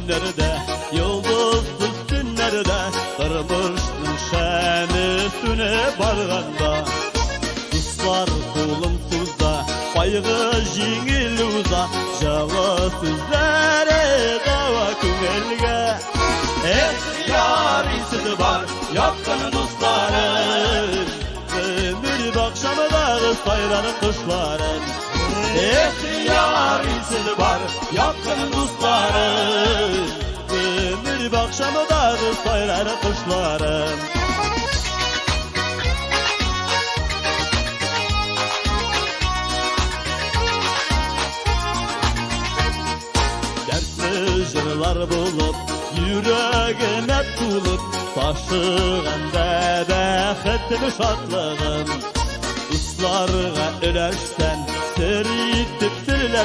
günlerde, yıldızsız günlerde, kırmıştın şeni üstüne barganda. Kızlar kulumsuzda, baygı jingil uza, jalı sözleri dava kümelge. Yarisi var, yakın dostların, ömür bakşamda sayranı kuşların. Yarisi var, yakın dostların, ömür bakşamda sayranı kuşların. Dertli jırlar bulup, yüreğime tulup, taşığında bəxtimi şadlığım. Uslarga öləşten, seri